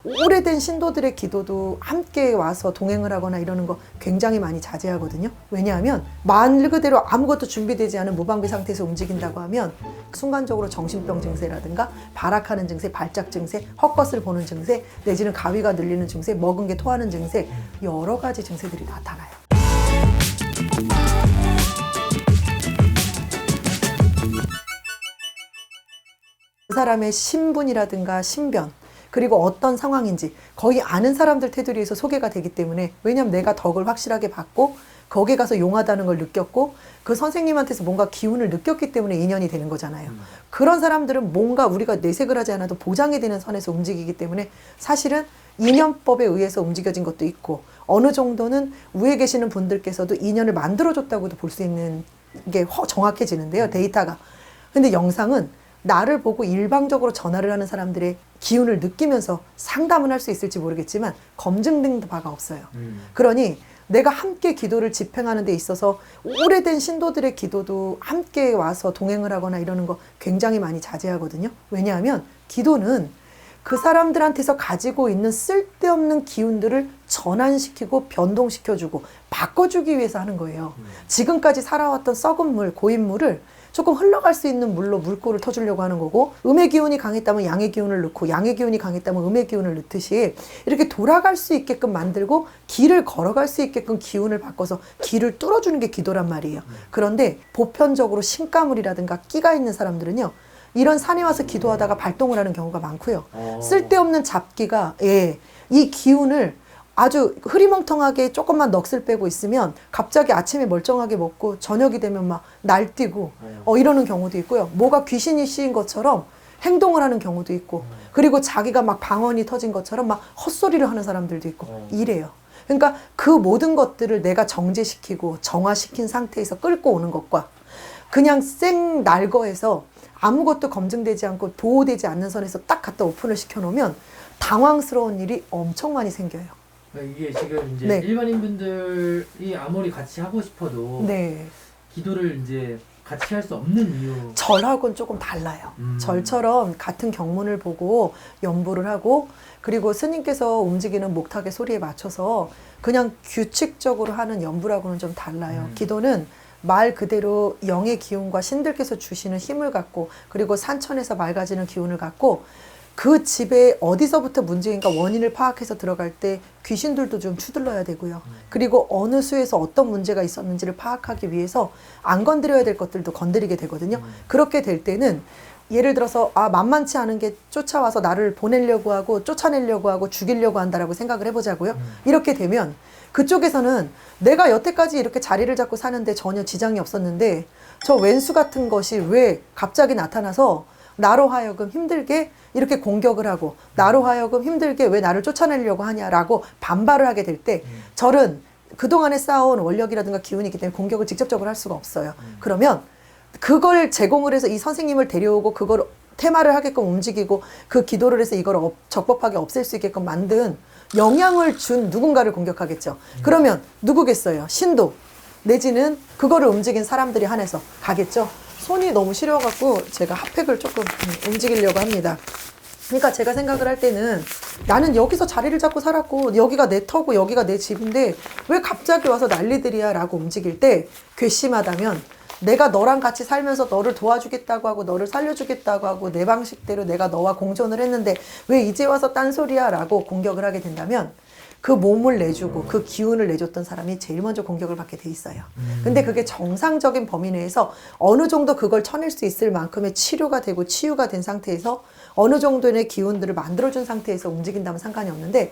오래된 신도들의 기도도 함께 와서 동행을 하거나 이러는 거 굉장히 많이 자제하거든요. 왜냐하면 말 그대로 아무것도 준비되지 않은 무방비 상태에서 움직인다고 하면 순간적으로 정신병 증세라든가 발악하는 증세, 발작 증세, 헛것을 보는 증세, 내지는 가위가 눌리는 증세, 먹은 게 토하는 증세, 여러 가지 증세들이 나타나요. 그 사람의 신분이라든가 신변, 그리고 어떤 상황인지 거의 아는 사람들 테두리에서 소개가 되기 때문에, 왜냐하면 내가 덕을 확실하게 받고 거기에 가서 용하다는 걸 느꼈고 그 선생님한테서 뭔가 기운을 느꼈기 때문에 인연이 되는 거잖아요. 그런 사람들은 뭔가 우리가 내색을 하지 않아도 보장이 되는 선에서 움직이기 때문에 사실은 인연법에 의해서 움직여진 것도 있고, 어느 정도는 위에 계시는 분들께서도 인연을 만들어줬다고도 볼 수 있는 게 정확해지는데요, 데이터가. 근데 영상은 나를 보고 일방적으로 전화를 하는 사람들의 기운을 느끼면서 상담을 할 수 있을지 모르겠지만 검증된 바가 없어요. 그러니 내가 함께 기도를 집행하는 데 있어서 오래된 신도들의 기도도 함께 와서 동행을 하거나 이러는 거 굉장히 많이 자제하거든요. 왜냐하면 기도는 그 사람들한테서 가지고 있는 쓸데없는 기운들을 전환시키고 변동시켜주고 바꿔주기 위해서 하는 거예요. 지금까지 살아왔던 썩은 물, 고인 물을 조금 흘러갈 수 있는 물로 물꼬를 터주려고 하는 거고, 음의 기운이 강했다면 양의 기운을 넣고 양의 기운이 강했다면 음의 기운을 넣듯이 이렇게 돌아갈 수 있게끔 만들고 길을 걸어갈 수 있게끔 기운을 바꿔서 길을 뚫어주는 게 기도란 말이에요. 그런데 보편적으로 신가물이라든가 끼가 있는 사람들은요, 이런 산에 와서 기도하다가 발동을 하는 경우가 많고요. 쓸데없는 잡기가 이 기운을 아주 흐리멍텅하게 조금만 넋을 빼고 있으면 갑자기 아침에 멀쩡하게 먹고 저녁이 되면 막 날뛰고 이러는 경우도 있고요. 뭐가 귀신이 씌인 것처럼 행동을 하는 경우도 있고, 그리고 자기가 막 방언이 터진 것처럼 막 헛소리를 하는 사람들도 있고 이래요. 그러니까 그 모든 것들을 내가 정제시키고 정화시킨 상태에서 끌고 오는 것과 그냥 생 날거에서 아무것도 검증되지 않고 보호되지 않는 선에서 딱 갖다 오픈을 시켜놓으면 당황스러운 일이 엄청 많이 생겨요. 이게 지금 이제 네. 일반인분들이 아무리 같이 하고 싶어도 네. 기도를 이제 같이 할 수 없는 이유. 절하고는 조금 달라요. 절처럼 같은 경문을 보고 연보를 하고, 그리고 스님께서 움직이는 목탁의 소리에 맞춰서 그냥 규칙적으로 하는 연부라고는 좀 달라요. 기도는 말 그대로 영의 기운과 신들께서 주시는 힘을 갖고, 그리고 산천에서 맑아지는 기운을 갖고, 그 집에 어디서부터 문제인가 원인을 파악해서 들어갈 때 귀신들도 좀 추들러야 되고요. 그리고 어느 수에서 어떤 문제가 있었는지를 파악하기 위해서 안 건드려야 될 것들도 건드리게 되거든요. 그렇게 될 때는 예를 들어서 만만치 않은 게 쫓아와서 나를 보내려고 하고 쫓아내려고 하고 죽이려고 한다라고 생각을 해보자고요. 이렇게 되면 그쪽에서는 내가 여태까지 이렇게 자리를 잡고 사는데 전혀 지장이 없었는데 저 왼수 같은 것이 왜 갑자기 나타나서 나로 하여금 힘들게 이렇게 공격을 하고, 나로 하여금 힘들게 왜 나를 쫓아내려고 하냐라고 반발을 하게 될 때, 절은 그동안에 쌓아온 원력이라든가 기운이 있기 때문에 공격을 직접적으로 할 수가 없어요. 그러면 그걸 제공을 해서 이 선생님을 데려오고 그걸 테마를 하게끔 움직이고 그 기도를 해서 이걸 적법하게 없앨 수 있게끔 만든 영향을 준 누군가를 공격하겠죠. 그러면 누구겠어요? 신도 내지는 그거를 움직인 사람들이 한해서 가겠죠. 손이 너무 시려갖고 제가 핫팩을 조금 움직이려고 합니다. 그러니까 제가 생각을 할 때는 나는 여기서 자리를 잡고 살았고 여기가 내 터고 여기가 내 집인데 왜 갑자기 와서 난리들이야 라고 움직일 때, 괘씸하다면 내가 너랑 같이 살면서 너를 도와주겠다고 하고 너를 살려주겠다고 하고 내 방식대로 내가 너와 공존을 했는데 왜 이제 와서 딴소리야 라고 공격을 하게 된다면, 그 몸을 내주고 그 기운을 내줬던 사람이 제일 먼저 공격을 받게 돼 있어요. 근데 그게 정상적인 범위 내에서 어느 정도 그걸 쳐낼 수 있을 만큼의 치료가 되고 치유가 된 상태에서 어느 정도의 기운들을 만들어준 상태에서 움직인다면 상관이 없는데,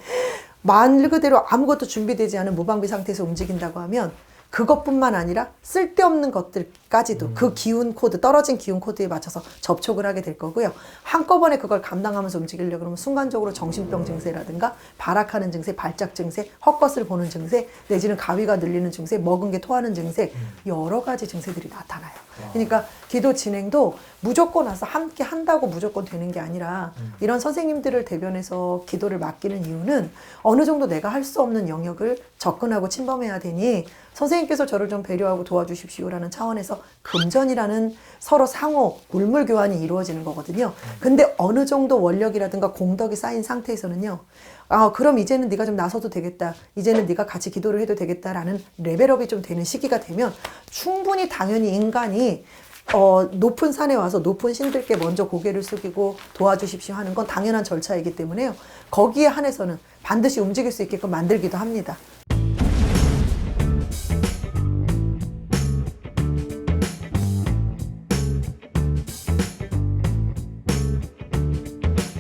말 그대로 아무것도 준비되지 않은 무방비 상태에서 움직인다고 하면 그것뿐만 아니라 쓸데없는 것들까지도 그 기운 코드, 떨어진 기운 코드에 맞춰서 접촉을 하게 될 거고요. 한꺼번에 그걸 감당하면서 움직이려고 그러면 순간적으로 정신병 증세라든가 발악하는 증세, 발작 증세, 헛것을 보는 증세, 내지는 가위가 눌리는 증세, 먹은 게 토하는 증세, 여러 가지 증세들이 나타나요. 그러니까 기도 진행도 무조건 와서 함께 한다고 무조건 되는 게 아니라, 이런 선생님들을 대변해서 기도를 맡기는 이유는 어느 정도 내가 할 수 없는 영역을 접근하고 침범해야 되니 선생님께서 저를 좀 배려하고 도와주십시오라는 차원에서 하면서 금전이라는 서로 상호 물물 교환이 이루어지는 거거든요. 근데 어느 정도 원력이라든가 공덕이 쌓인 상태에서는요. 아, 그럼 이제는 네가 좀 나서도 되겠다. 이제는 네가 같이 기도를 해도 되겠다라는 레벨업이 좀 되는 시기가 되면 충분히 당연히 인간이 높은 산에 와서 높은 신들께 먼저 고개를 숙이고 도와주십시오 하는 건 당연한 절차이기 때문에요. 거기에 한해서는 반드시 움직일 수 있게끔 만들기도 합니다.